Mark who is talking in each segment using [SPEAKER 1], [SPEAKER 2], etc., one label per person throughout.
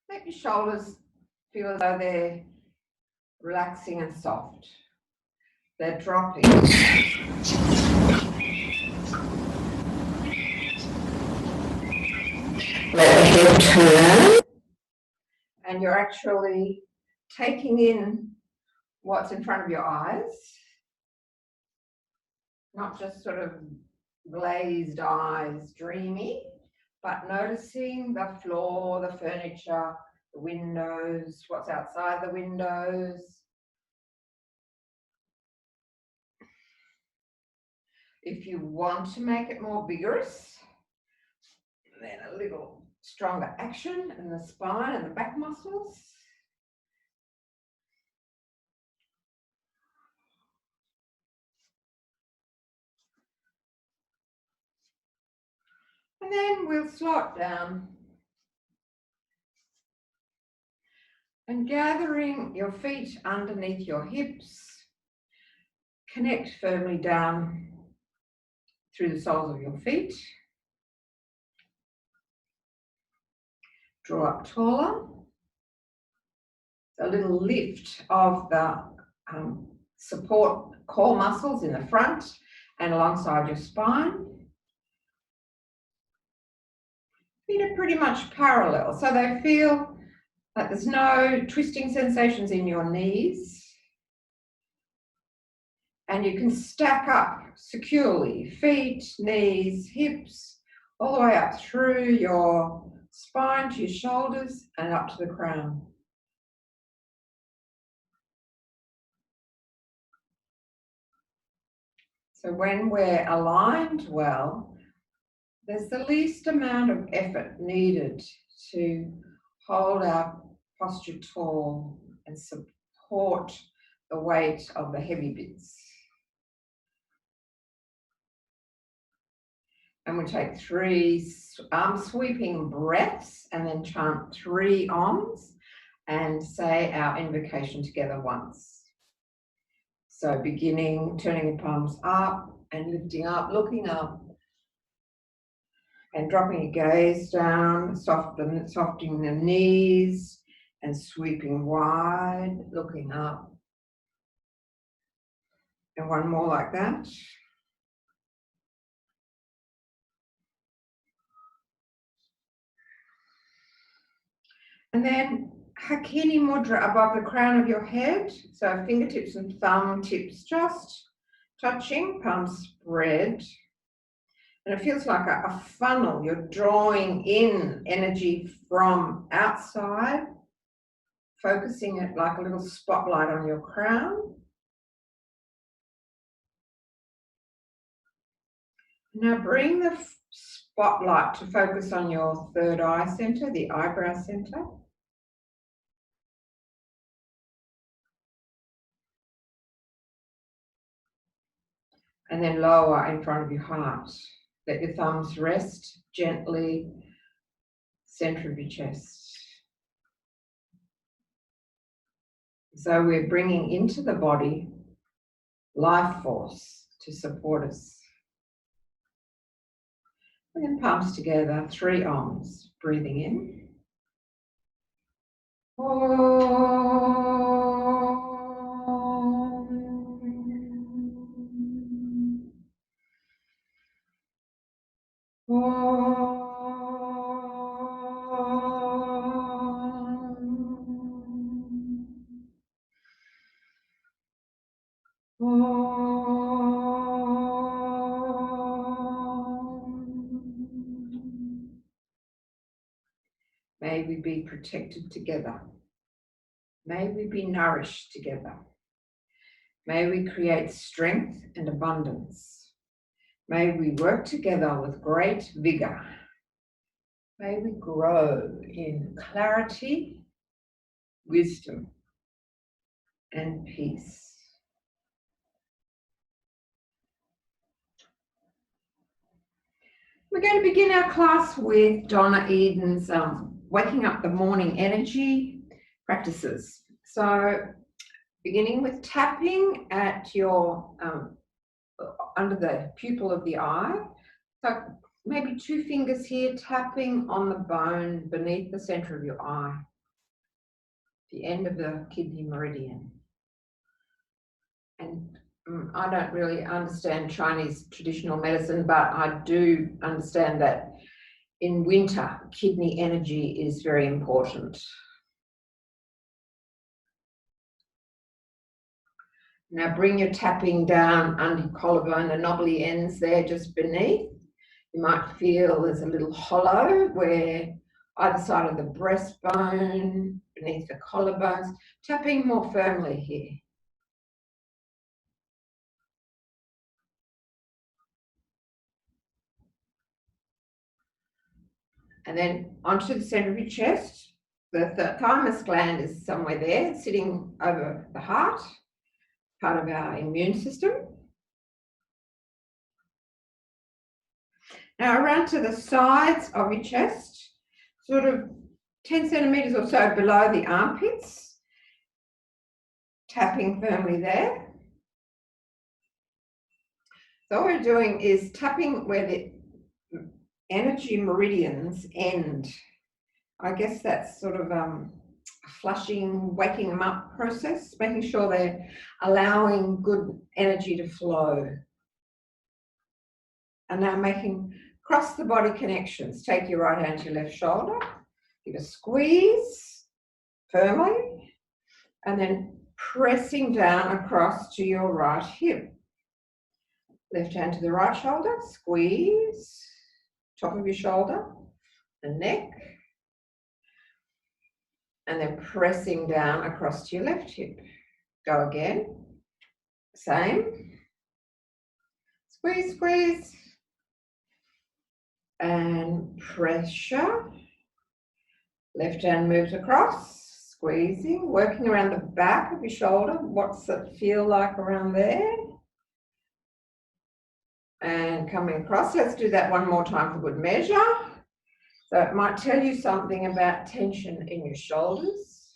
[SPEAKER 1] Let your shoulders feel as though they're relaxing and soft. They're dropping. Let the head turn. And you're actually taking in what's in front of your eyes. Not just sort of glazed eyes, dreamy, but noticing the floor, the furniture, the windows, what's outside the windows. If you want to make it more vigorous, then a little stronger action in the spine and the back muscles. And then we'll slow it down. And gathering your feet underneath your hips, connect firmly down through the soles of your feet. Draw up taller. A little lift of the support core muscles in the front and alongside your spine. Feet are pretty much parallel, so they feel like there's no twisting sensations in your knees. And you can stack up securely, feet, knees, hips, all the way up through your spine to your shoulders and up to the crown. So when we're aligned well, there's the least amount of effort needed to hold our posture tall and support the weight of the heavy bits. And we take 3 arm sweeping breaths and then chant 3 Oms and say our invocation together once. So beginning, turning the palms up and lifting up, looking up and dropping your gaze down, softening the knees and sweeping wide, looking up. And one more like that. And then Hakini Mudra above the crown of your head. So fingertips and thumb tips just touching, palms spread. And it feels like a funnel. You're drawing in energy from outside, focusing it like a little spotlight on your crown. Now bring the spotlight to focus on your third eye center, the eyebrow center. And then lower in front of your heart. Let your thumbs rest gently, center of your chest. So we're bringing into the body life force to support us. And then palms together, 3 Oms, breathing in. May we be protected together. May we be nourished together. May we create strength and abundance. May we work together with great vigor. May we grow in clarity, wisdom, and peace. We're going to begin our class with Donna Eden's Waking Up the Morning Energy practices. So beginning with tapping at your, under the pupil of the eye. So maybe 2 fingers here tapping on the bone beneath the center of your eye. the end of the kidney meridian. And I don't really understand Chinese traditional medicine, but I do understand that in winter, kidney energy is very important. Now bring your tapping down under your collarbone, the knobbly ends there just beneath. You might feel there's a little hollow where either side of the breastbone, beneath the collarbones, tapping more firmly here. And then onto the center of your chest. The thymus gland is somewhere there, sitting over the heart, part of our immune system. Now around to the sides of your chest, sort of 10 centimeters or so below the armpits, tapping firmly there. So what we're doing is tapping where the energy meridians end. I guess that's sort of a flushing, waking them up process, making sure they're allowing good energy to flow. And now making cross the body connections. Take your right hand to your left shoulder, give a squeeze firmly, and then pressing down across to your right hip. Left hand to the right shoulder, squeeze, top of your shoulder, the neck, and then pressing down across to your left hip. Go again, same, squeeze, squeeze, and pressure. Left hand moves across, squeezing, working around the back of your shoulder. What's it feel like around there? And coming across. Let's do that one more time for good measure. So it might tell you something about tension in your shoulders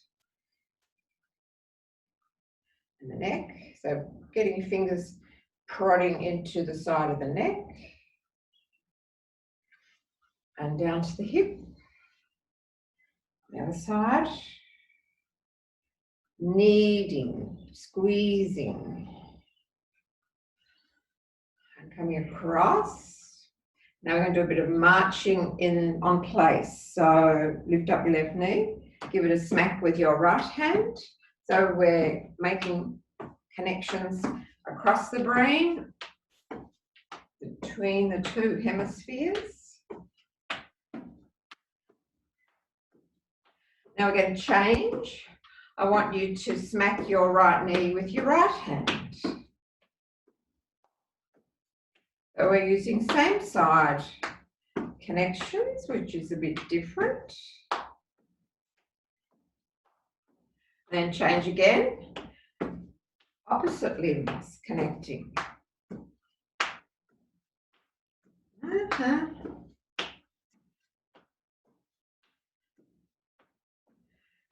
[SPEAKER 1] and the neck. So getting your fingers prodding into the side of the neck and down to the hip. The other side. Kneading, squeezing. And coming across. Now we're going to do a bit of marching in on place. So lift up your left knee, give it a smack with your right hand. So we're making connections across the brain, between the two hemispheres. Now we're going to change. I want you to smack your right knee with your right hand. So we're using same side connections, which is a bit different. Then change again. Opposite limbs connecting.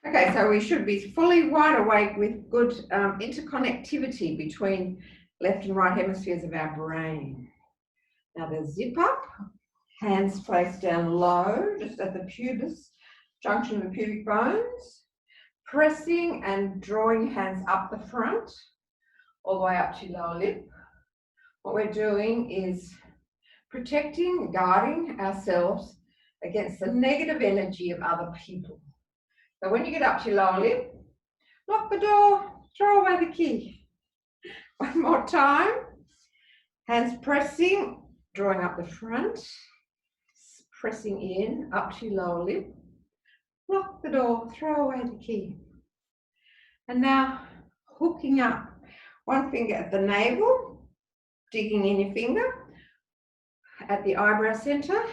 [SPEAKER 1] Okay, so we should be fully wide awake with good interconnectivity between left and right hemispheres of our brain. Now the zip up, hands placed down low, just at the pubis, junction of the pubic bones, pressing and drawing hands up the front, all the way up to lower lip. What we're doing is protecting, guarding ourselves against the negative energy of other people. So when you get up to your lower lip, lock the door, throw away the key. One more time. Hands pressing, drawing up the front, pressing in, up to your lower lip. Lock the door, throw away the key. And now hooking up. One finger at the navel, digging in your finger, at the eyebrow center,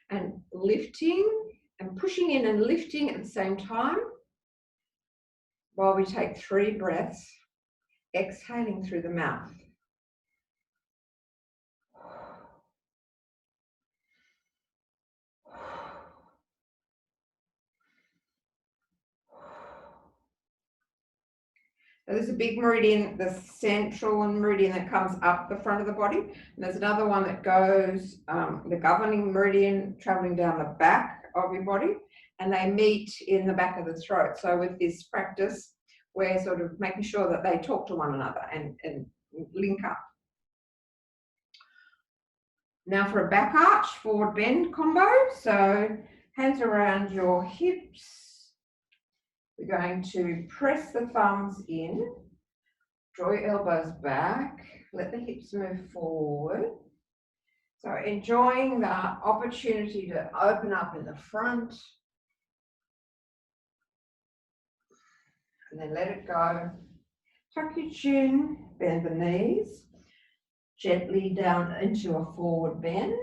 [SPEAKER 1] and lifting and pushing in and lifting at the same time while we take 3 breaths, exhaling through the mouth. So there's a big meridian, the central meridian that comes up the front of the body. And there's another one that goes, the governing meridian traveling down the back of your body, and they meet in the back of the throat. So with this practice, we're sort of making sure that they talk to one another and link up. Now for a back arch, forward bend combo. So hands around your hips. We're going to press the thumbs in, draw your elbows back, let the hips move forward. So enjoying the opportunity to open up in the front. And then let it go. Tuck your chin, bend the knees, gently down into a forward bend.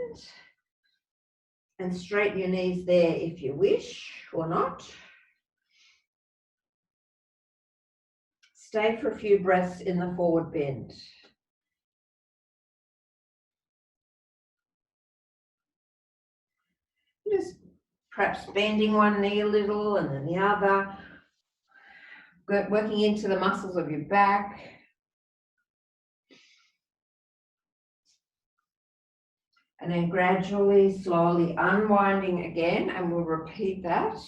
[SPEAKER 1] And straighten your knees there if you wish or not. Stay for a few breaths in the forward bend. Just perhaps bending one knee a little and then the other. Working into the muscles of your back. And then gradually, slowly unwinding again, and we'll repeat that.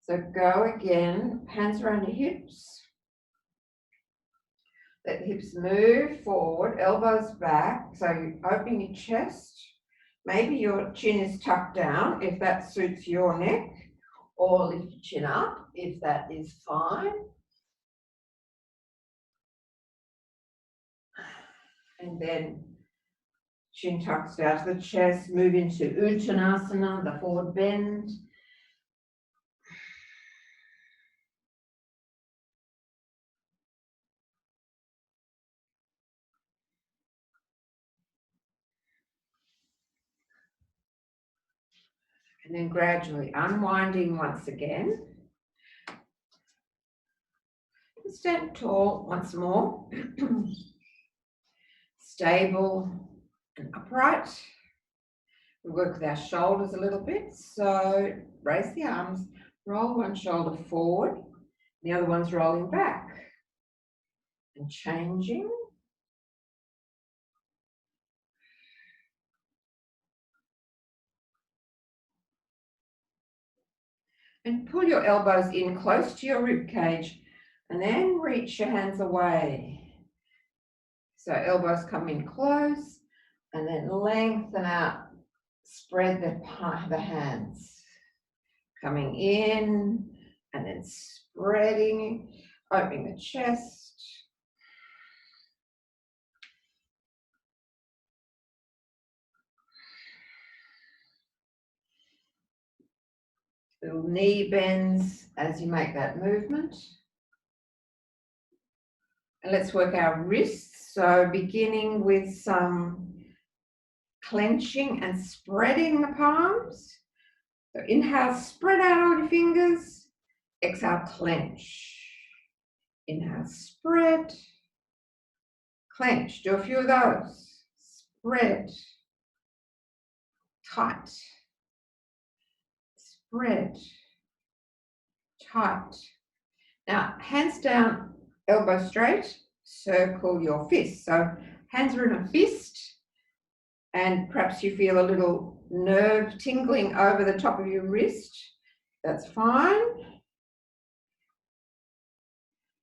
[SPEAKER 1] So go again, hands around your hips. Let the hips move forward, elbows back. So you open your chest. Maybe your chin is tucked down if that suits your neck, or lift your chin up if that is fine. And then chin tucks down to the chest, move into Uttanasana, the forward bend. And then gradually unwinding once again. Stand tall once more. Stable and upright. We work with our shoulders a little bit. So raise the arms, roll one shoulder forward, the other one's rolling back. And changing. And pull your elbows in close to your rib cage and then reach your hands away. So elbows come in close and then lengthen out, spread the hands. Coming in and then spreading, opening the chest. Little knee bends as you make that movement. And let's work our wrists. So beginning with some clenching and spreading the palms. So inhale, spread out all your fingers. Exhale, clench. Inhale, spread. Clench. Do a few of those. Spread. Tight. Spread. Tight. Now, hands down, elbow straight, circle your fist. So hands are in a fist, and perhaps you feel a little nerve tingling over the top of your wrist. That's fine.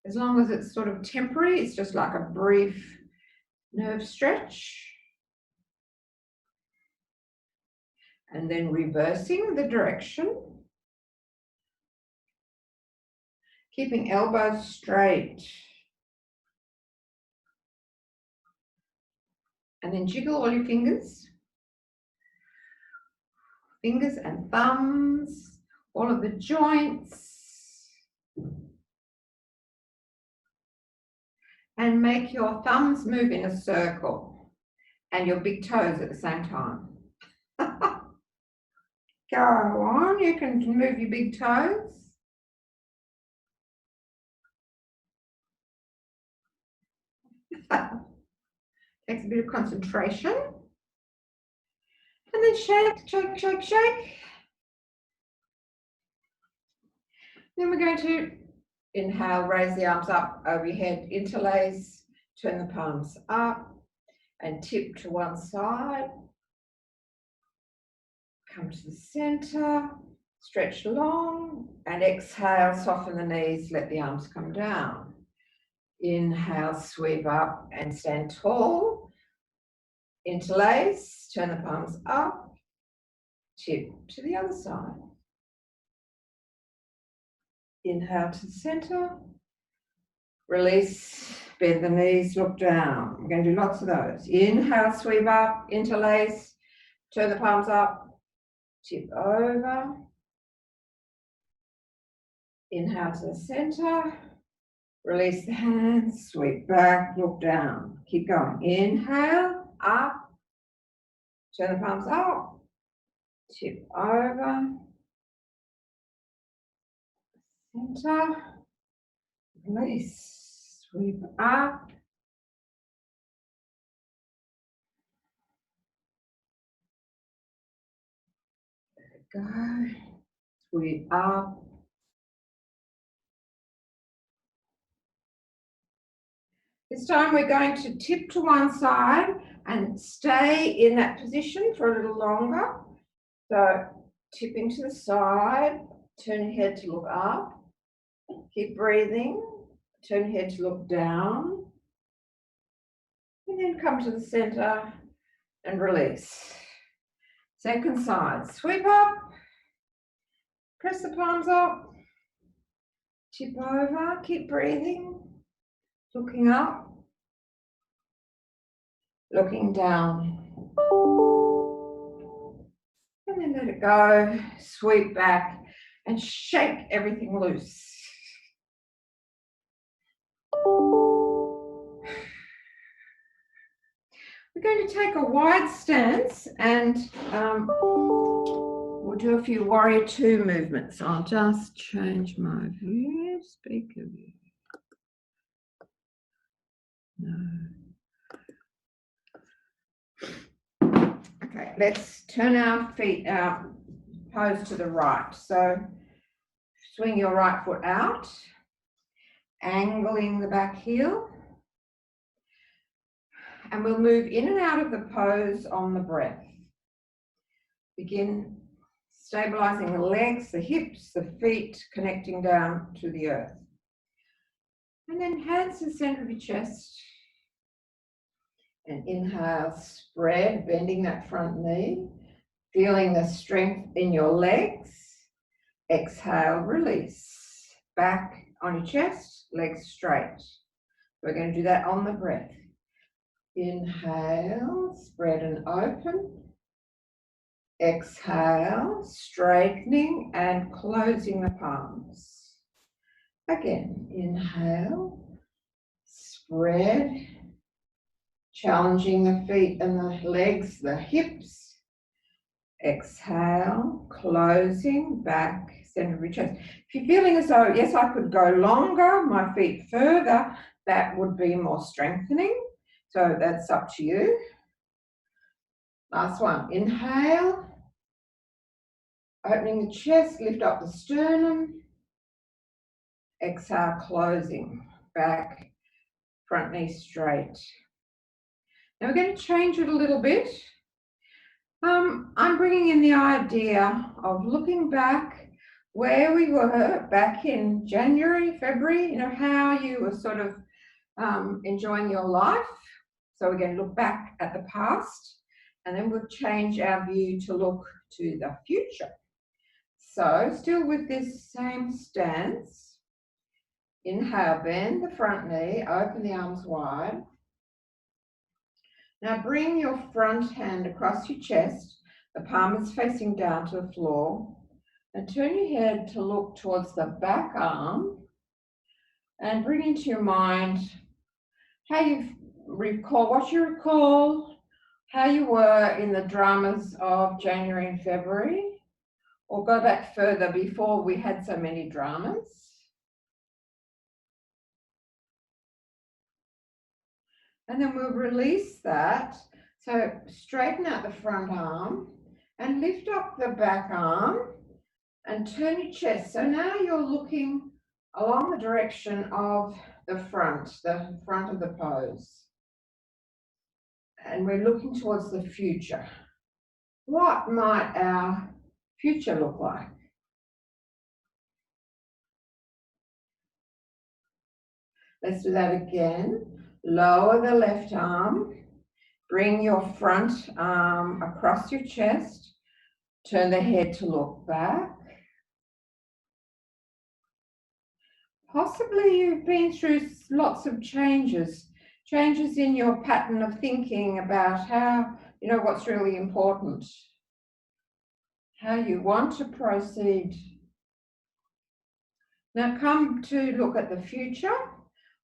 [SPEAKER 1] As long as it's sort of temporary, it's just like a brief nerve stretch. And then reversing the direction. Keeping elbows straight. And then jiggle all your fingers. Fingers and thumbs, all of the joints. And make your thumbs move in a circle and your big toes at the same time. Go on, you can move your big toes. Takes a bit of concentration. And then shake, shake, shake, shake. Then we're going to inhale, raise the arms up over your head, interlace, turn the palms up and tip to one side. Come to the center, stretch long, and exhale, soften the knees, let the arms come down. Inhale, sweep up and stand tall. Interlace, turn the palms up, tip to the other side. Inhale to the center, release, bend the knees, look down. We're going to do lots of those. Inhale, sweep up, interlace, turn the palms up, tip over. Inhale to the center, release the hands, sweep back, look down. Keep going. Inhale, up, turn the palms up, tip over, center, release, sweep up, go, sweep up. This time we're going to tip to one side and stay in that position for a little longer. So tipping to the side, turn your head to look up, keep breathing, turn your head to look down, and then come to the center and release. Second side, sweep up, press the palms up, tip over, keep breathing, looking up, looking down. And then let it go, sweep back and shake everything loose. We're going to take a wide stance and we'll do a few warrior two movements. I'll just change my view, speaker view. No. Okay, let's turn our feet out, pose to the right. So swing your right foot out, angling the back heel. And we'll move in and out of the pose on the breath. Begin stabilizing the legs, the hips, the feet, connecting down to the earth. And then hands to the center of your chest. And inhale, spread, bending that front knee, feeling the strength in your legs. Exhale, release. Back on your chest, legs straight. We're going to do that on the breath. Inhale, spread and open. Exhale, straightening and closing the palms. Again, inhale, spread, challenging the feet and the legs, the hips. Exhale, closing, back, center of your chest. If you're feeling as though, yes, I could go longer, my feet further, that would be more strengthening. So that's up to you. Last one, inhale, opening the chest, lift up the sternum. Exhale, closing, back, front knee straight. Now we're going to change it a little bit. I'm bringing in the idea of looking back where we were back in January, February, you know, how you were sort of enjoying your life. So we're going to look back at the past and then we'll change our view to look to the future. So still with this same stance, inhale, bend the front knee, open the arms wide. Now bring your front hand across your chest, the palm is facing down to the floor, and turn your head to look towards the back arm and bring into your mind how you recall, what you recall, how you were in the dramas of January and February, or go back further before we had so many dramas. And then we'll release that. So straighten out the front arm and lift up the back arm and turn your chest. So now you're looking along the direction of the front of the pose. And we're looking towards the future. what might our future look like? Let's do that again. Lower the left arm. Bring your front arm across your chest. Turn the head to look back. Possibly you've been through lots of changes in your pattern of thinking about how, what's really important, how you want to proceed. Now come to look at the future.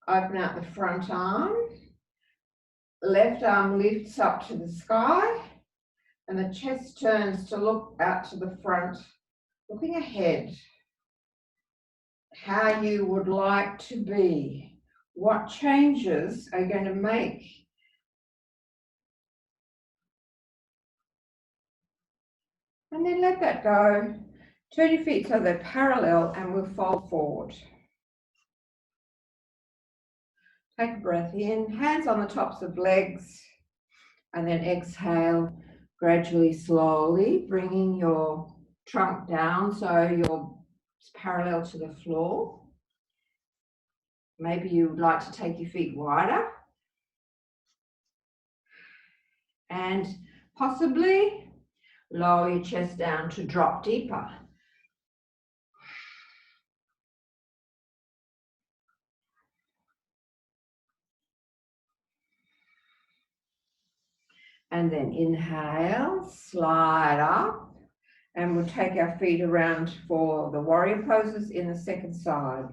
[SPEAKER 1] Open out the front arm. Left arm lifts up to the sky and the chest turns to look out to the front, looking ahead. How you would like to be, what changes are you going to make? And then let that go. Turn your feet so they're parallel and we'll fold forward. Take a breath in, hands on the tops of legs, and then exhale, gradually, slowly, bringing your trunk down so you're parallel to the floor. Maybe you would like to take your feet wider. And possibly lower your chest down to drop deeper. And then inhale, slide up, and we'll take our feet around for the warrior poses in the second side.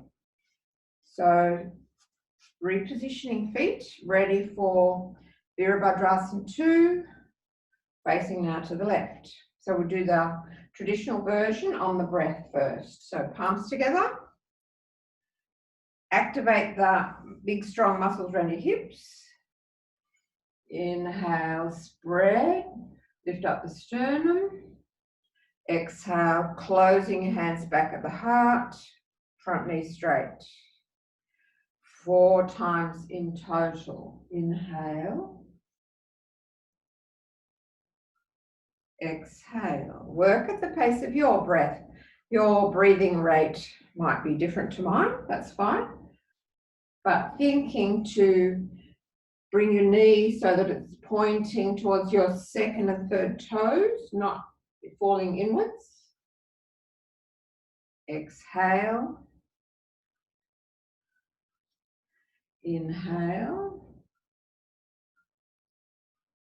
[SPEAKER 1] So repositioning feet, ready for Virabhadrasana 2, facing now to the left. So we'll do the traditional version on the breath first. So palms together. Activate the big strong muscles around your hips. Inhale, spread, lift up the sternum. Exhale, closing your hands back at the heart, front knee straight. 4 times in total. Inhale. Exhale. Work at the pace of your breath. Your breathing rate might be different to mine, that's fine. But thinking to bring your knee so that it's pointing towards your second and third toes, not falling inwards. Exhale. Inhale.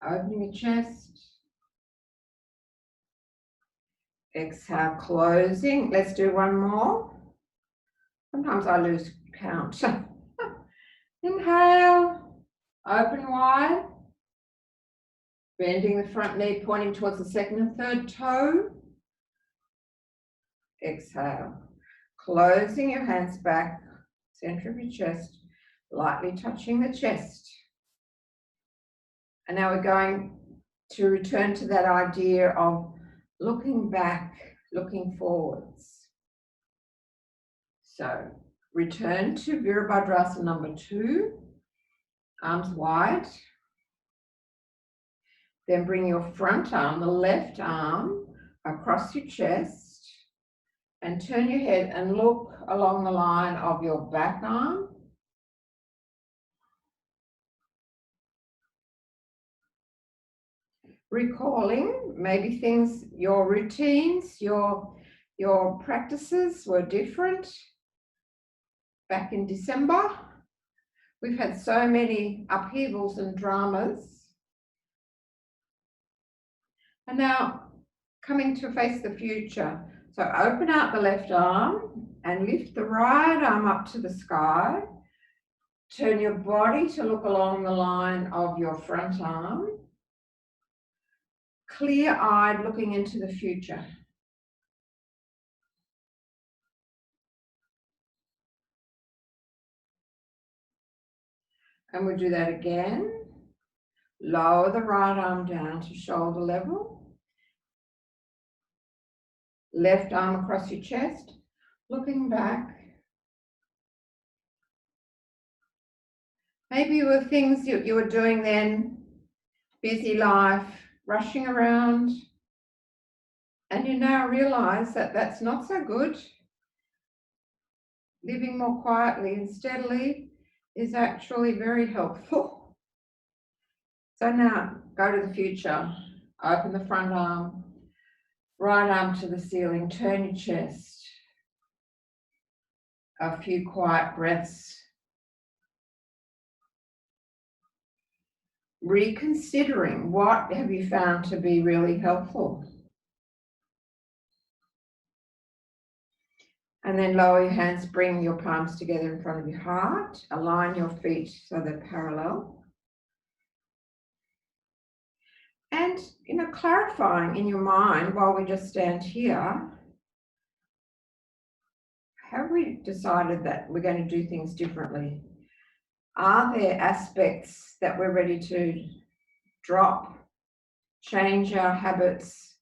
[SPEAKER 1] Opening your chest. Exhale, closing. Let's do one more. Sometimes I lose count. Inhale, open wide. Bending the front knee, pointing towards the second and third toe. Exhale, closing your hands back, center of your chest, lightly touching the chest. And now we're going to return to that idea of looking back, looking forwards. So return to Virabhadrasana number 2, arms wide. Then bring your front arm, the left arm, across your chest and turn your head and look along the line of your back arm. Recalling maybe things, your routines, your practices were different back in December. We've had so many upheavals and dramas. And now coming to face the future. So open out the left arm and lift the right arm up to the sky. Turn your body to look along the line of your front arm. Clear-eyed, looking into the future. And we'll do that again. Lower the right arm down to shoulder level. Left arm across your chest, looking back. Maybe you were things you were doing then, busy life, rushing around, And you now realize that that's not so good. Living more quietly and steadily is actually very helpful. So now go to the future, open the front arm, right arm to the ceiling, turn your chest. A few quiet breaths. Reconsidering, what have you found to be really helpful? And then lower your hands, bring your palms together in front of your heart, align your feet so they're parallel. And, clarifying in your mind while we just stand here, have we decided that we're going to do things differently? Are there aspects that we're ready to drop, change our habits,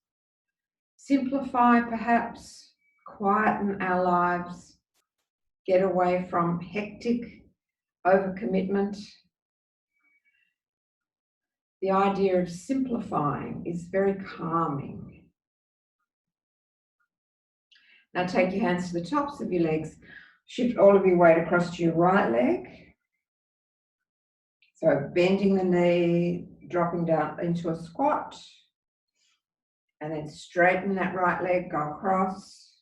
[SPEAKER 1] simplify perhaps, quieten our lives, get away from hectic overcommitment? The idea of simplifying is very calming. Now take your hands to the tops of your legs. Shift all of your weight across to your right leg. So bending the knee, dropping down into a squat. And then straighten that right leg, go across.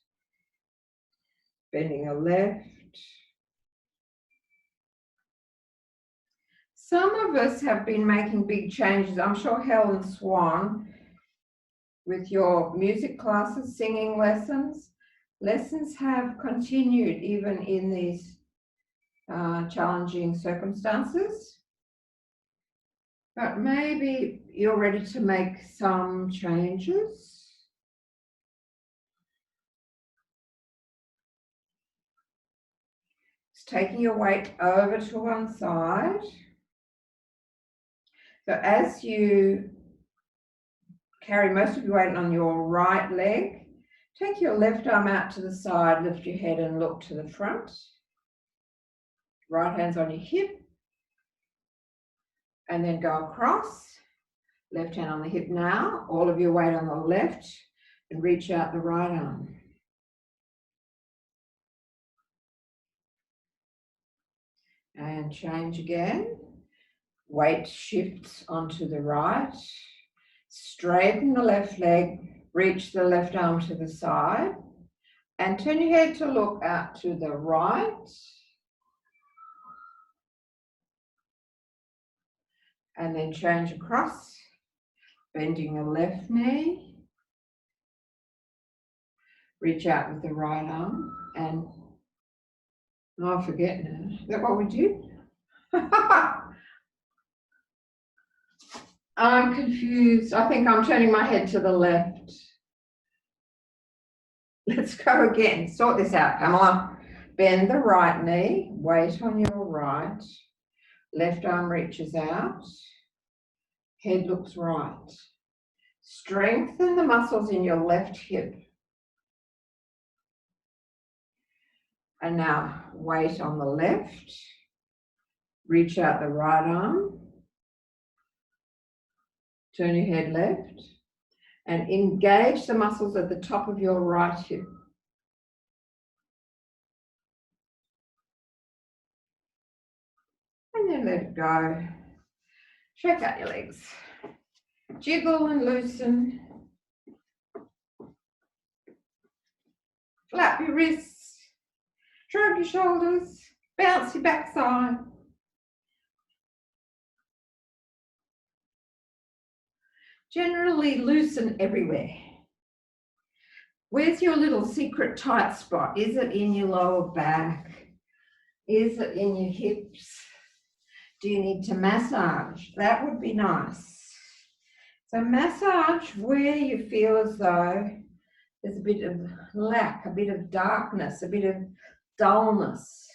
[SPEAKER 1] Bending the left. Some of us have been making big changes. I'm sure Helen Swan, with your music classes, singing lessons have continued even in these challenging circumstances. But maybe you're ready to make some changes. Just taking your weight over to one side. So as you carry most of your weight on your right leg, take your left arm out to the side, lift your head and look to the front. Right hand's on your hip. And then go across. Left hand on the hip now, all of your weight on the left, and reach out the right arm. And change again. Weight shifts onto the right. Straighten the left leg, reach the left arm to the side, and turn your head to look out to the right. And then change across, bending the left knee. Reach out with the right arm, and I forget now. Is that what we did? I'm confused. I think I'm turning my head to the left. Let's go again. Sort this out, Pamela. Bend the right knee, weight on your right. Left arm reaches out. Head looks right. Strengthen the muscles in your left hip. And now weight on the left. Reach out the right arm. Turn your head left. And engage the muscles at the top of your right hip. And then let it go. Shake out your legs. Jiggle and loosen. Flap your wrists. Shrug your shoulders. Bounce your backside. Generally loosen everywhere. Where's your little secret tight spot? Is it in your lower back? Is it in your hips? Do you need to massage? That would be nice. So massage where you feel as though there's a bit of lack, a bit of darkness, a bit of dullness.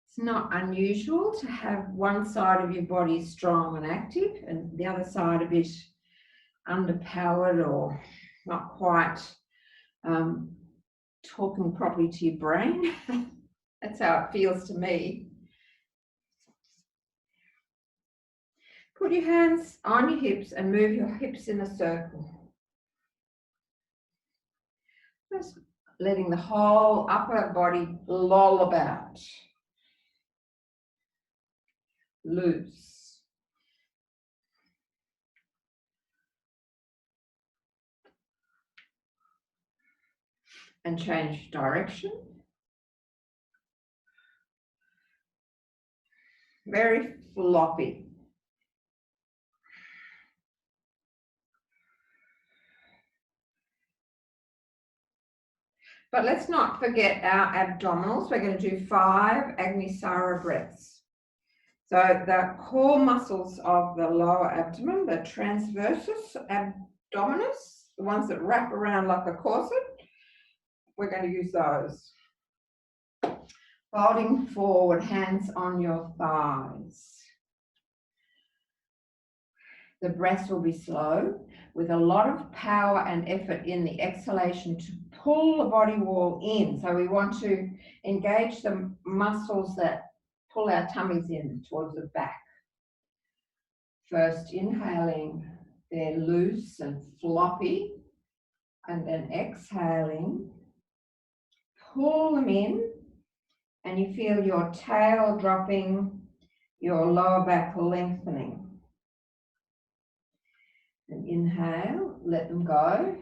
[SPEAKER 1] It's not unusual to have one side of your body strong and active and the other side a bit underpowered or not quite talking properly to your brain. That's how it feels to me. Put your hands on your hips and move your hips in a circle. Just letting the whole upper body loll about. Loose. And change direction. Very floppy. But let's not forget our abdominals. We're going to do 5 Agnisara breaths. So the core muscles of the lower abdomen, the transversus abdominis, the ones that wrap around like a corset, we're going to use those. Folding forward, hands on your thighs. The breath will be slow, with a lot of power and effort in the exhalation to pull the body wall in. So we want to engage the muscles that pull our tummies in towards the back. First inhaling, they're loose and floppy, and then exhaling, pull them in, and you feel your tail dropping, your lower back lengthening. And inhale, let them go.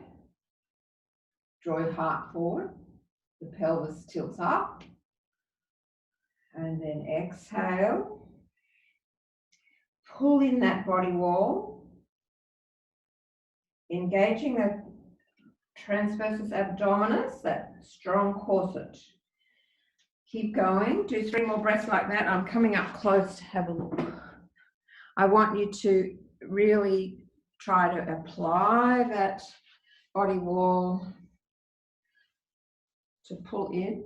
[SPEAKER 1] Draw your heart forward, the pelvis tilts up. And then exhale, pull in that body wall, engaging the transversus abdominis, that strong corset. Keep going, do 3 more breaths like that. I'm coming up close to have a look. I want you to really try to apply that body wall to pull in.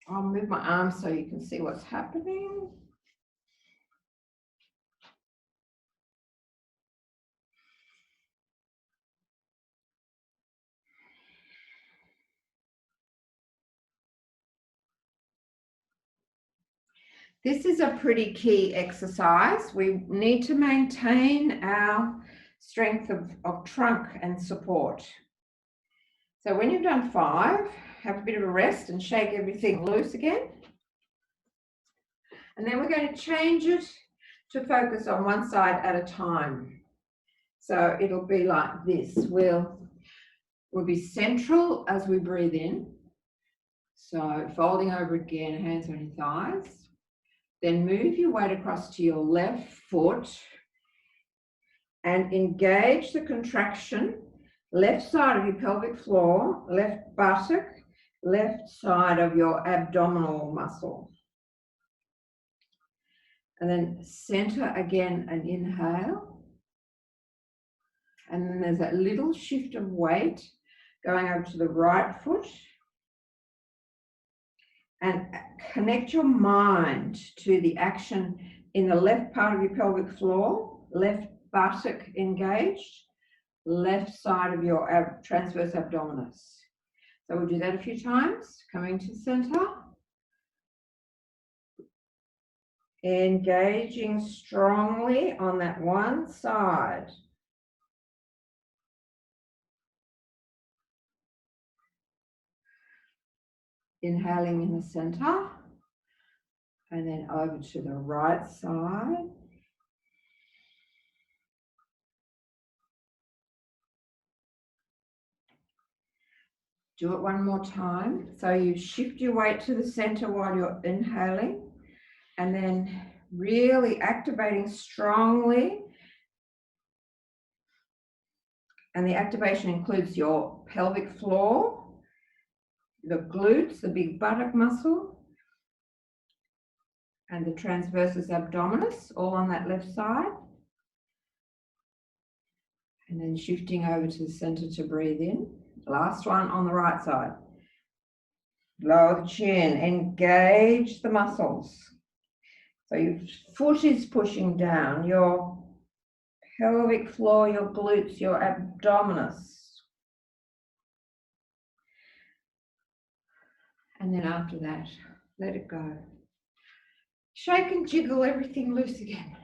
[SPEAKER 1] I'll move my arms so you can see what's happening. This is a pretty key exercise. We need to maintain our strength of trunk and support. So when you've done 5, have a bit of a rest and shake everything loose again. And then we're going to change it to focus on one side at a time. So it'll be like this. We'll be central as we breathe in. So folding over again, hands on your thighs. Then move your weight across to your left foot and engage the contraction, left side of your pelvic floor, left buttock, left side of your abdominal muscle. And then center again and inhale. And then there's that little shift of weight going over to the right foot. And connect your mind to the action in the left part of your pelvic floor, left buttock engaged, left side of your transverse abdominis. So we'll do that a few times, coming to center. Engaging strongly on that one side. Inhaling in the center, and then over to the right side. Do it one more time. So you shift your weight to the center while you're inhaling, and then really activating strongly. And the activation includes your pelvic floor, the glutes, the big buttock muscle, and the transversus abdominis, all on that left side. And then shifting over to the center to breathe in. Last one on the right side. Lower the chin, engage the muscles. So your foot is pushing down, your pelvic floor, your glutes, your abdominis. And then after that, Let it go. Shake and jiggle everything loose again.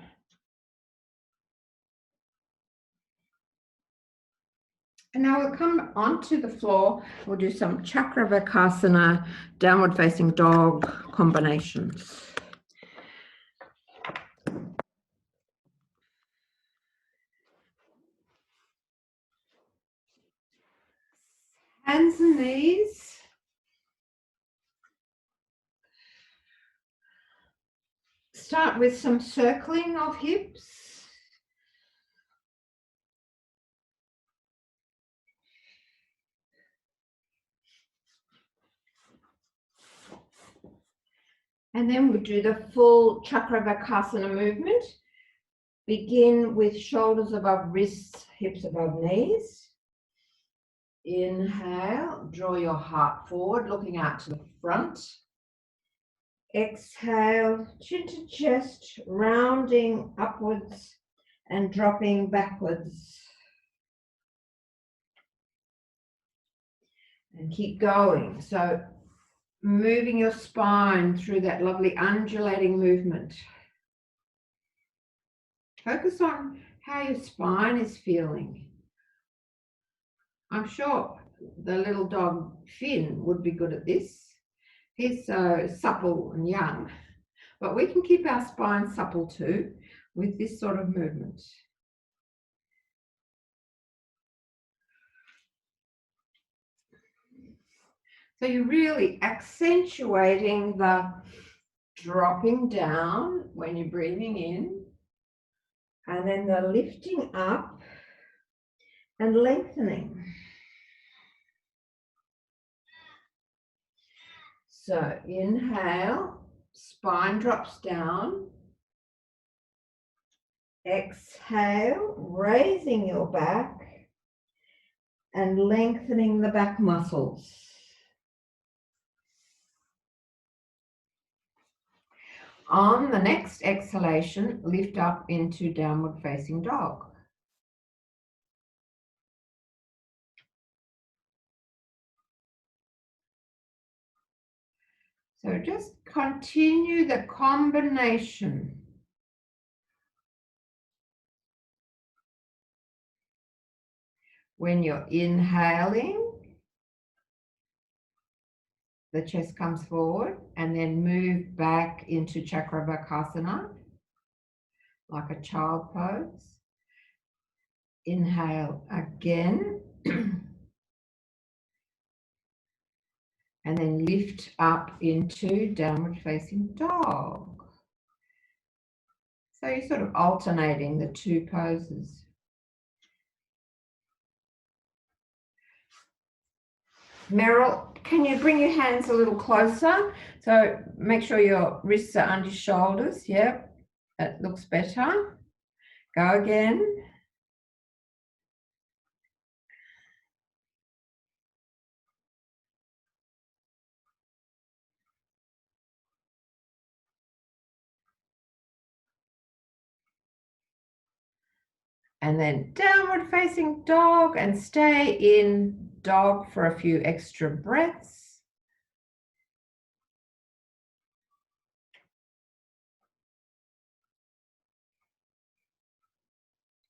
[SPEAKER 1] And now we'll come onto the floor. We'll do some Chakravakasana, downward facing dog combinations. Hands and knees. Start with some circling of hips. And then we'll do the full Chakravakasana movement. Begin with shoulders above wrists, hips above knees. Inhale, draw your heart forward, looking out to the front. Exhale, chin to chest, rounding upwards and dropping backwards. And keep going. So moving your spine through that lovely undulating movement. Focus on how your spine is feeling. I'm sure the little dog Finn would be good at this. He's so supple and young, but we can keep our spine supple too with this sort of movement. So you're really accentuating the dropping down when you're breathing in, and then the lifting up and lengthening. So inhale, spine drops down. Exhale, raising your back and lengthening the back muscles. On the next exhalation, lift up into downward facing dog. So just continue the combination. When you're inhaling, the chest comes forward and then move back into Chakravakasana, like a child pose. Inhale again. And then lift up into downward facing dog. So you're sort of alternating the two poses. Meryl, can you bring your hands a little closer? So make sure your wrists are under your shoulders. Yep, that looks better. Go again. And then downward facing dog, and stay in dog for a few extra breaths.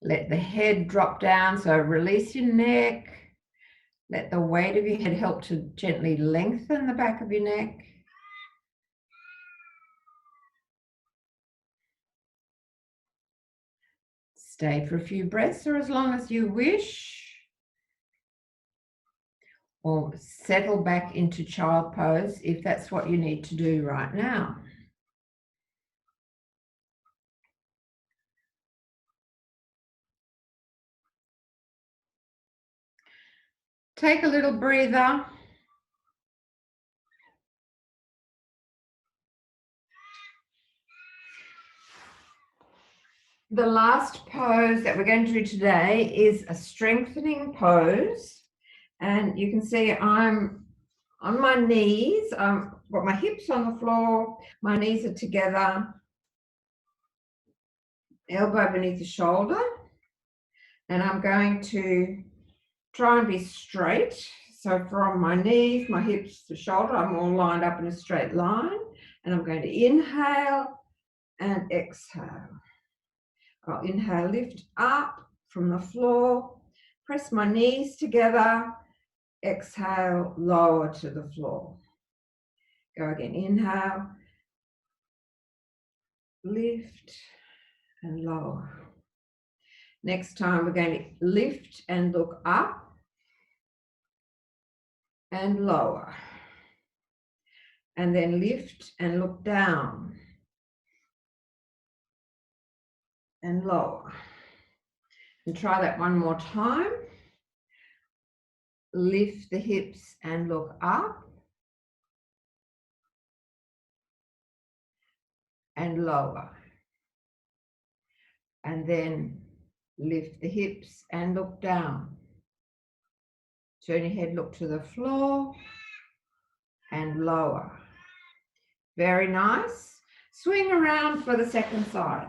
[SPEAKER 1] Let the head drop down, so release your neck. Let the weight of your head help to gently lengthen the back of your neck. Stay for a few breaths or as long as you wish. Or settle back into child pose if that's what you need to do right now. Take a little breather. The last pose that we're going to do today is a strengthening pose. And you can see I'm on my knees. I've got my hips on the floor. My knees are together. Elbow beneath the shoulder. And I'm going to try and be straight. So from my knees, my hips to shoulder, I'm all lined up in a straight line. And I'm going to inhale and exhale. I'll inhale, lift up from the floor, press my knees together, exhale, lower to the floor. Go again, inhale, lift and lower. Next time we're going to lift and look up and lower. And then lift and look down and lower. And try that one more time. Lift the hips and look up and lower. And then lift the hips and look down. Turn your head, look to the floor and lower. Very nice. Swing around for the second side.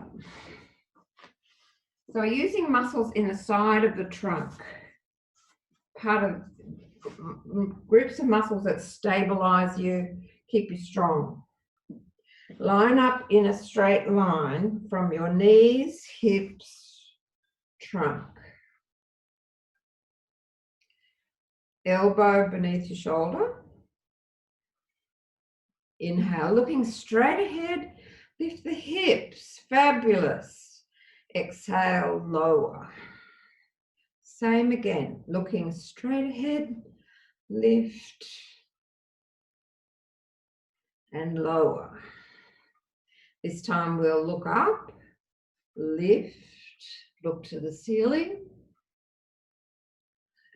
[SPEAKER 1] So we're using muscles in the side of the trunk, part of groups of muscles that stabilize you, keep you strong. Line up in a straight line from your knees, hips, trunk. Elbow beneath your shoulder. Inhale, looking straight ahead, lift the hips, fabulous. Exhale, lower. Same again, looking straight ahead, lift and lower. This time we'll look up, lift, look to the ceiling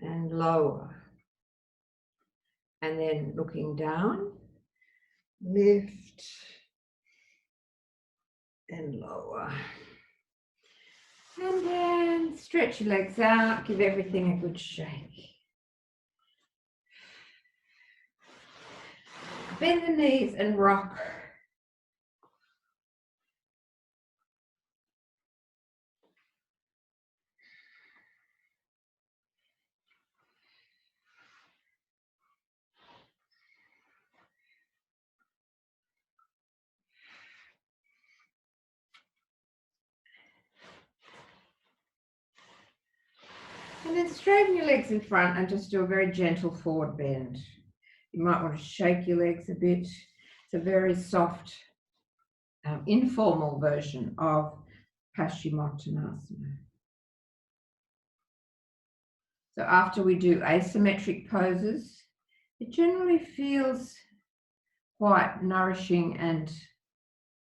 [SPEAKER 1] and lower. And then looking down, lift and lower. And then stretch your legs out, give everything a good shake. Bend the knees and rock. And then straighten your legs in front and just do a very gentle forward bend. You might want to shake your legs a bit. It's a very soft, informal version of Paschimottanasana. So after we do asymmetric poses, it generally feels quite nourishing and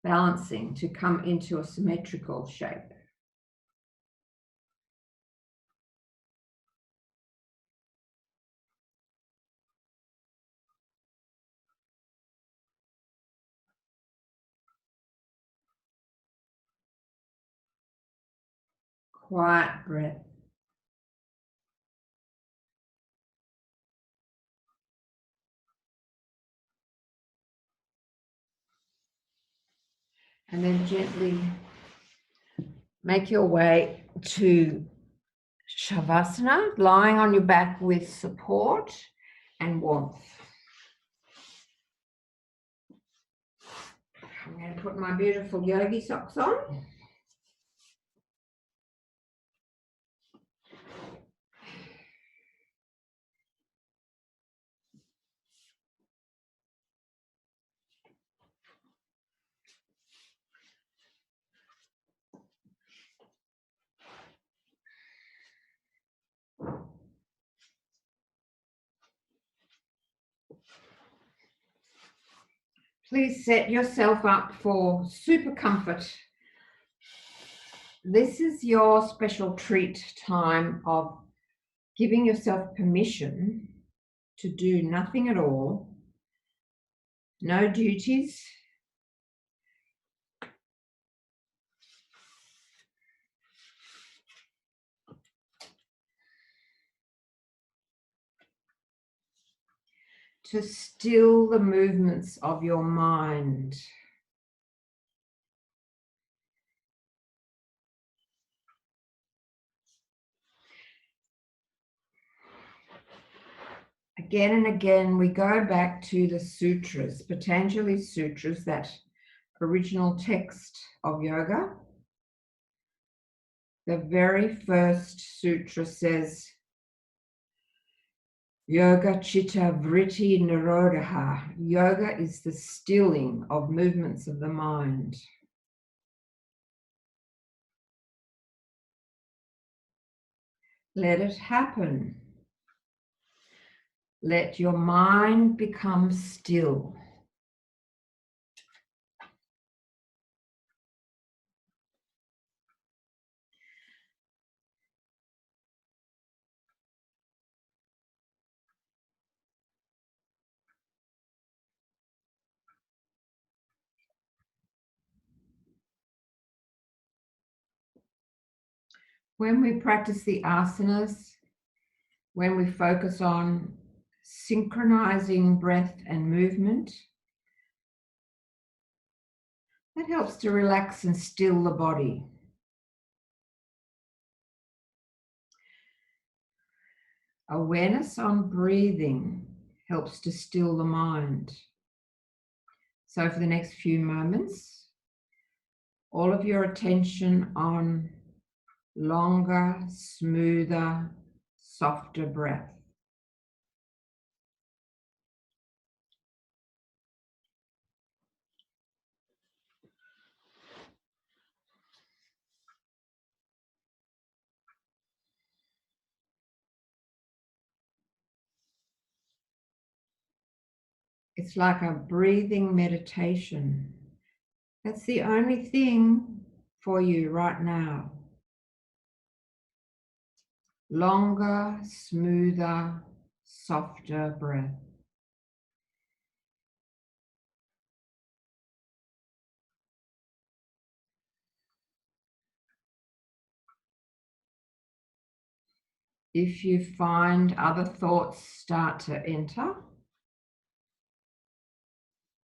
[SPEAKER 1] balancing to come into a symmetrical shape. Quiet breath. And then gently make your way to Shavasana, lying on your back with support and warmth. I'm going to put my beautiful yogi socks on. Please set yourself up for super comfort. This is your special treat time of giving yourself permission to do nothing at all, no duties, to still the movements of your mind. Again and again, we go back to the sutras, Patanjali Sutras, that original text of yoga. The very first sutra says, Yoga Chitta Vritti Nirodha. Yoga is the stilling of movements of the mind. Let it happen. Let your mind become still. When we practice the asanas, when we focus on synchronizing breath and movement, that helps to relax and still the body. Awareness on breathing helps to still the mind. So for the next few moments, all of your attention on longer, smoother, softer breath. It's like a breathing meditation. That's the only thing for you right now. Longer, smoother, softer breath. If you find other thoughts start to enter,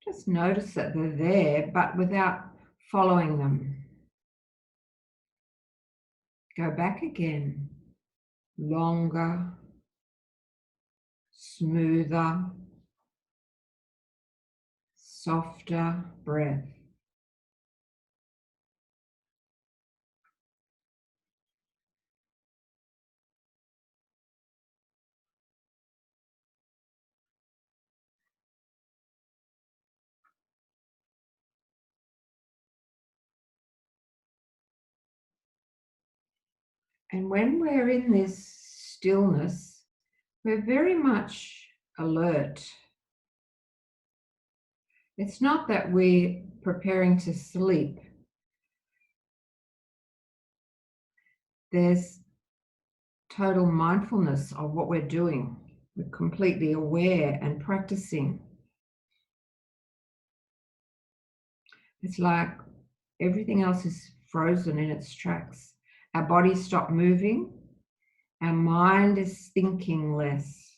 [SPEAKER 1] just notice that they're there, but without following them. Go back again. Longer, smoother, softer breath. And when we're in this stillness, we're very much alert. It's not that we're preparing to sleep. There's total mindfulness of what we're doing. We're completely aware and practicing. It's like everything else is frozen in its tracks. Our bodies stop moving. Our mind is thinking less.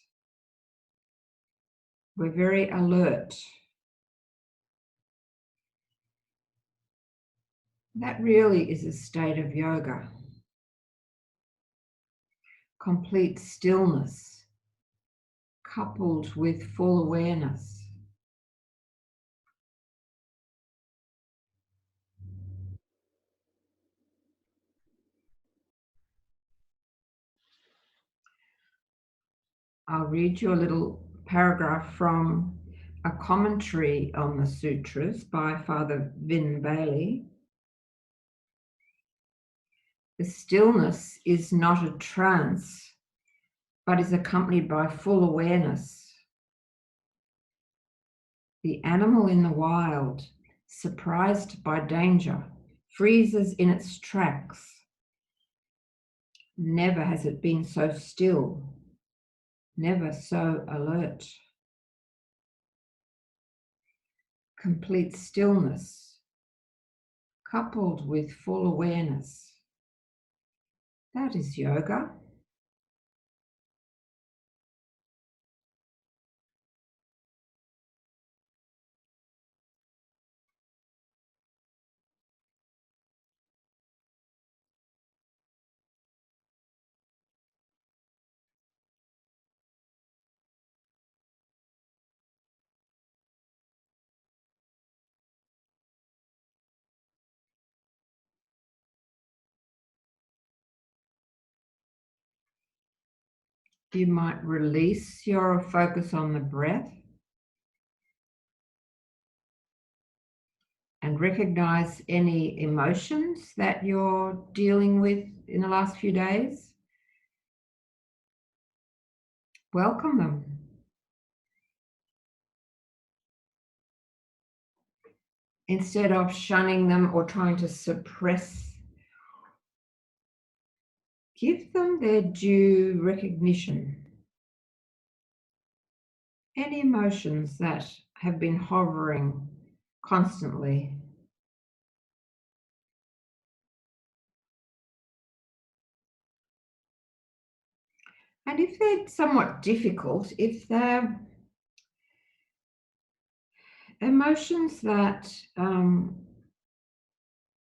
[SPEAKER 1] We're very alert. That really is a state of yoga. Complete stillness, coupled with full awareness. I'll read you a little paragraph from a commentary on the sutras by Father Vin Bailey. The stillness is not a trance, but is accompanied by full awareness. The animal in the wild, surprised by danger, freezes in its tracks. Never has it been so still, never so alert. Complete stillness, coupled with full awareness. That is yoga. You might release your focus on the breath and recognize any emotions that you're dealing with in the last few days. Welcome them. Instead of shunning them or trying to suppress, give them their due recognition. Any emotions that have been hovering constantly. And if they're somewhat difficult, if they're emotions that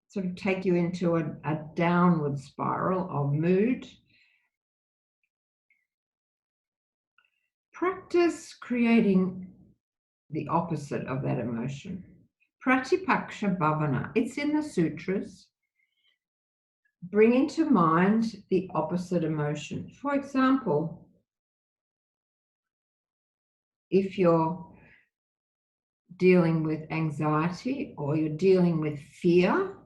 [SPEAKER 1] sort of take you into a downward spiral of mood, practice creating the opposite of that emotion. Pratipaksha bhavana, it's in the sutras. Bring into mind the opposite emotion. For example, if you're dealing with anxiety or you're dealing with fear,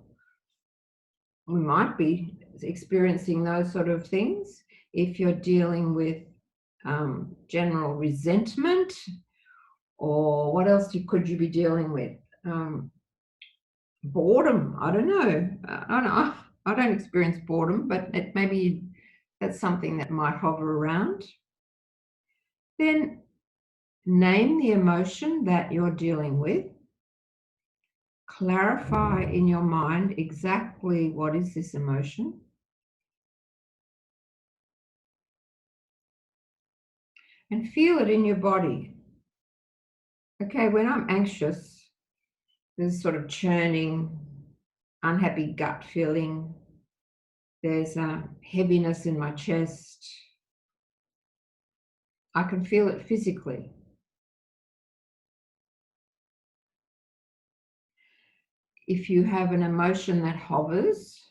[SPEAKER 1] we might be experiencing those sort of things. If you're dealing with general resentment, or what else could you be dealing with? Boredom, I don't know. I don't experience boredom, but maybe that's something that might hover around. Then name the emotion that you're dealing with. Clarify in your mind exactly what is this emotion. And feel it in your body. Okay, when I'm anxious, there's sort of churning, unhappy gut feeling. There's a heaviness in my chest. I can feel it physically. If you have an emotion that hovers,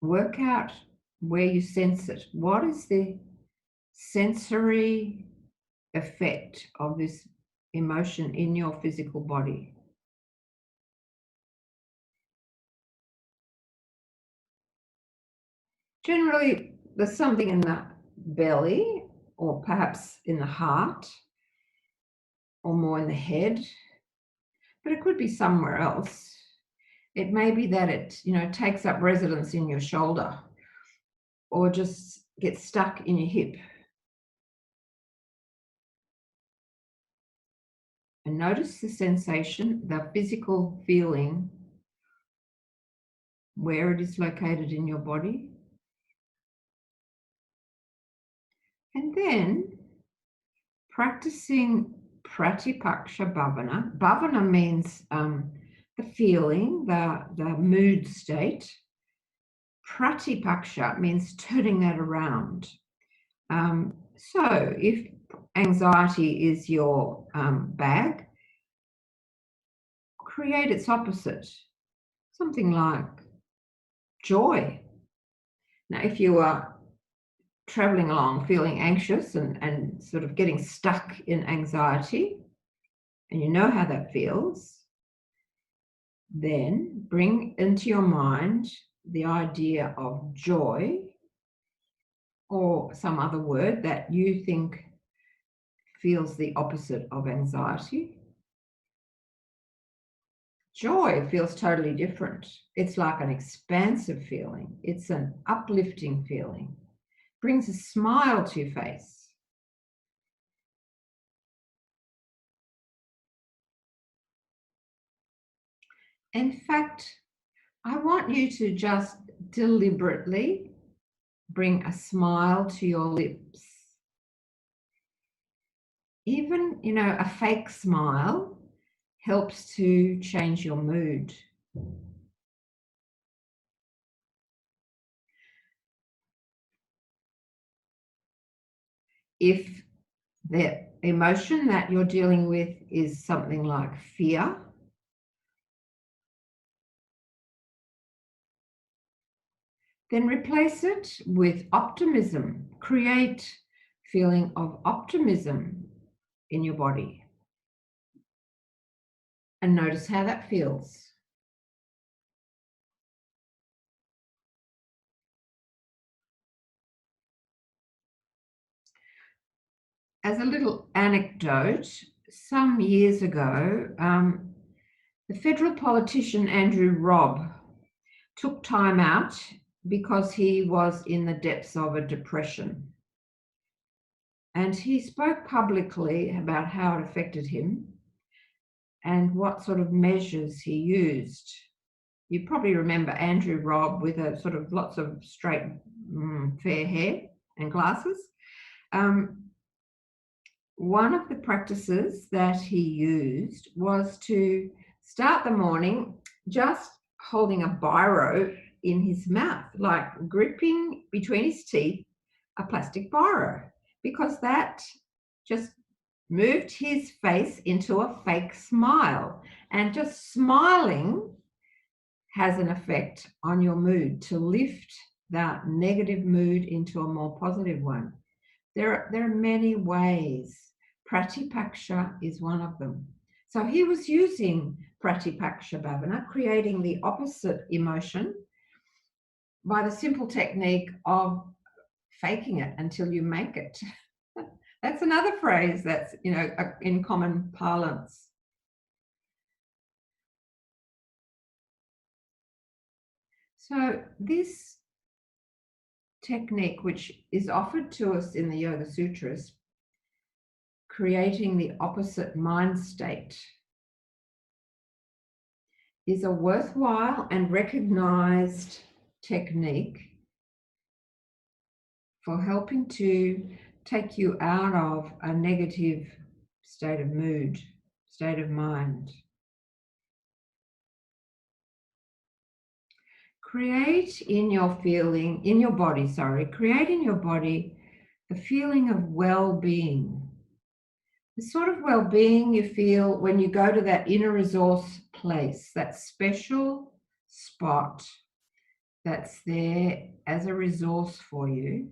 [SPEAKER 1] work out where you sense it. What is the sensory effect of this emotion in your physical body? Generally, there's something in the belly, or perhaps in the heart, or more in the head, but it could be somewhere else. It may be that it, takes up residence in your shoulder, or just gets stuck in your hip. And notice the sensation, the physical feeling, where it is located in your body. And then practicing Pratipaksha Bhavana. Bhavana means the feeling, the mood state. Pratipaksha means turning that around. So if anxiety is your bag, create its opposite, something like joy. Now, if you are traveling along feeling anxious and sort of getting stuck in anxiety, and you know how that feels, then bring into your mind the idea of joy, or some other word that you think feels the opposite of anxiety. Joy feels totally different. It's like an expansive feeling. It's an uplifting feeling. Brings a smile to your face. In fact, I want you to just deliberately bring a smile to your lips. Even, a fake smile helps to change your mood. If the emotion that you're dealing with is something like fear, Then replace it with optimism. Create feeling of optimism in your body. And notice how that feels. As a little anecdote, some years ago, the federal politician Andrew Robb took time out because he was in the depths of a depression. And he spoke publicly about how it affected him and what sort of measures he used. You probably remember Andrew Robb with a sort of lots of straight, fair hair and glasses. One of the practices that he used was to start the morning just holding a biro in his mouth, like gripping between his teeth a plastic biro, because that just moved his face into a fake smile. And just smiling has an effect on your mood to lift that negative mood into a more positive one. There are many ways. Pratipaksha is one of them. So he was using Pratipaksha Bhavana, creating the opposite emotion by the simple technique of faking it until you make it. That's another phrase that's, in common parlance. So this technique, which is offered to us in the Yoga Sutras, creating the opposite mind state, is a worthwhile and recognized technique for helping to take you out of a negative state of mood, state of mind. Create in your body the feeling of well-being. The sort of well-being you feel when you go to that inner resource place, that special spot that's there as a resource for you,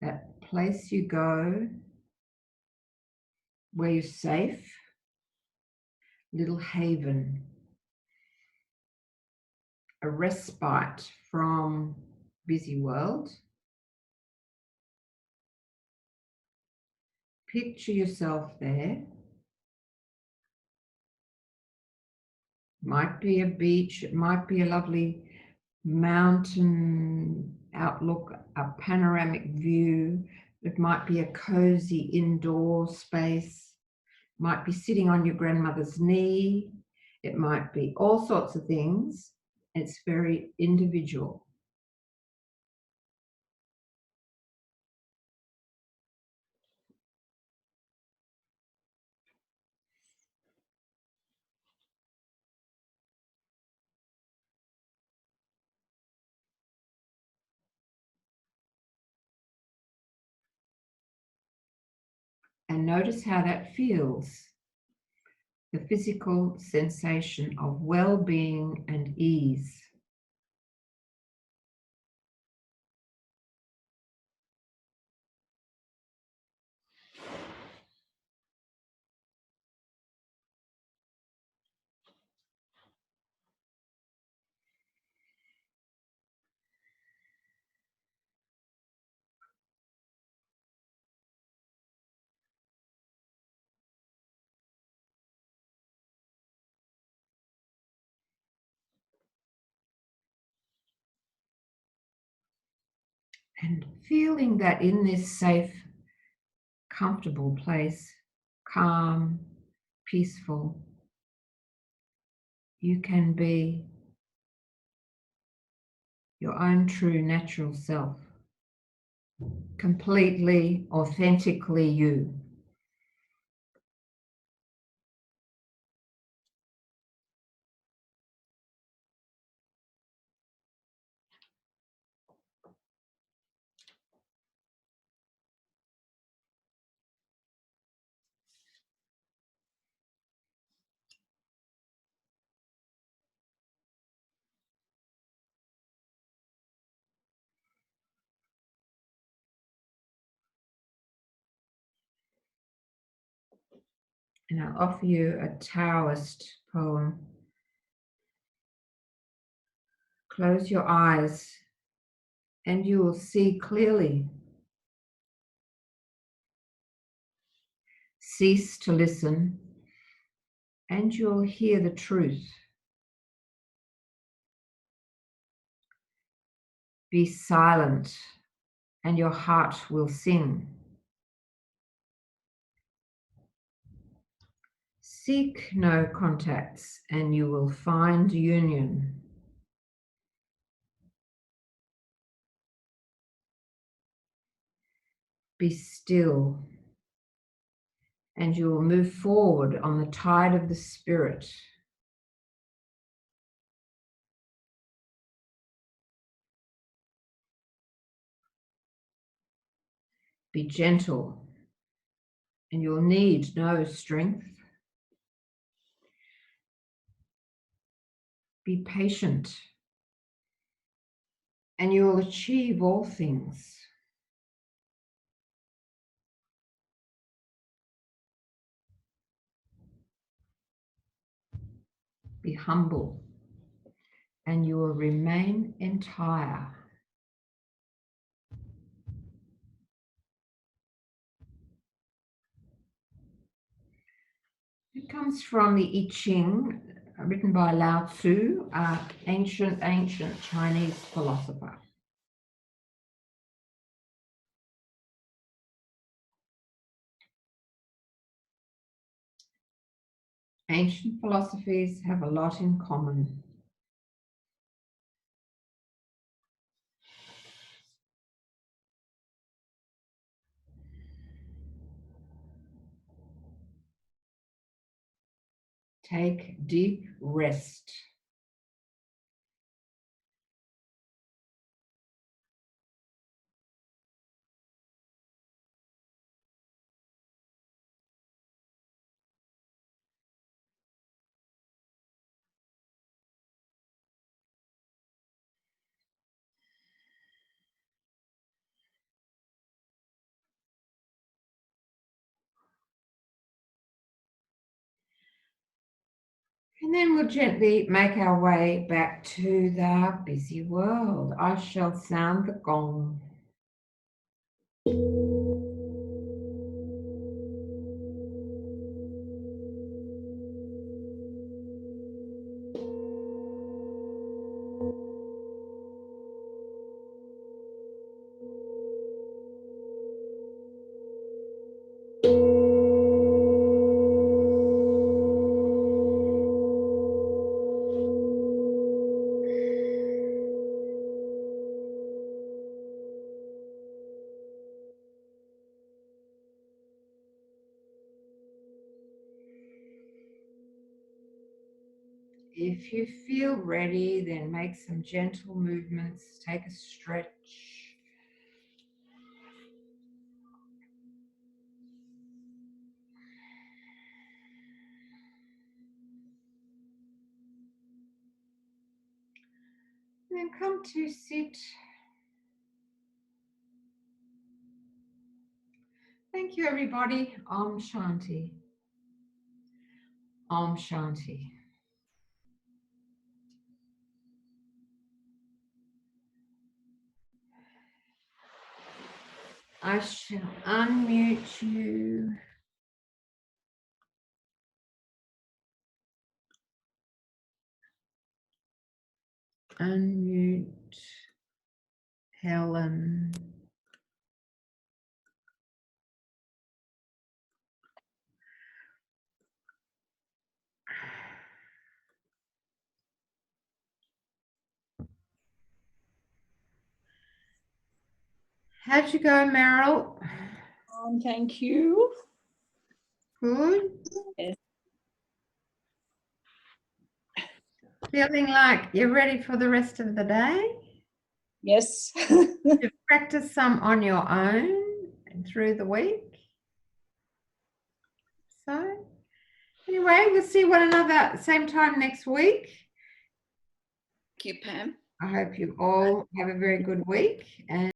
[SPEAKER 1] that place you go where you're safe, little haven, a respite from busy world. Picture yourself there. Might be a beach, it might be a lovely mountain outlook, a panoramic view. It might be a cozy indoor space. Might be sitting on your grandmother's knee. It might be all sorts of things. It's very individual. And notice how that feels. The physical sensation of well-being and ease. And feeling that in this safe, comfortable place, calm, peaceful, you can be your own true natural self, completely, authentically you. And I'll offer you a Taoist poem. Close your eyes and you will see clearly. Cease to listen and you'll hear the truth. Be silent and your heart will sing. Seek no contacts and you will find union. Be still and you will move forward on the tide of the spirit. Be gentle and you'll need no strength. Be patient and you will achieve all things. Be humble and you will remain entire. It comes from the I Ching, written by Lao Tzu, ancient Chinese philosopher. Ancient philosophies have a lot in common. Take deep rest. And then we'll gently make our way back to the busy world. I shall sound the gong. If you feel ready, then make some gentle movements, take a stretch. And then come to sit. Thank you, everybody. Om Shanti. Om Shanti. I shall unmute you. Unmute Helen. How'd you go, Meryl?
[SPEAKER 2] Thank you.
[SPEAKER 1] Good?
[SPEAKER 2] Yes.
[SPEAKER 1] Feeling like you're ready for the rest of the day?
[SPEAKER 2] Yes.
[SPEAKER 1] To practice some on your own and through the week. So, anyway, we'll see one another same time next week.
[SPEAKER 2] Thank you, Pam.
[SPEAKER 1] I hope you all have a very good week. And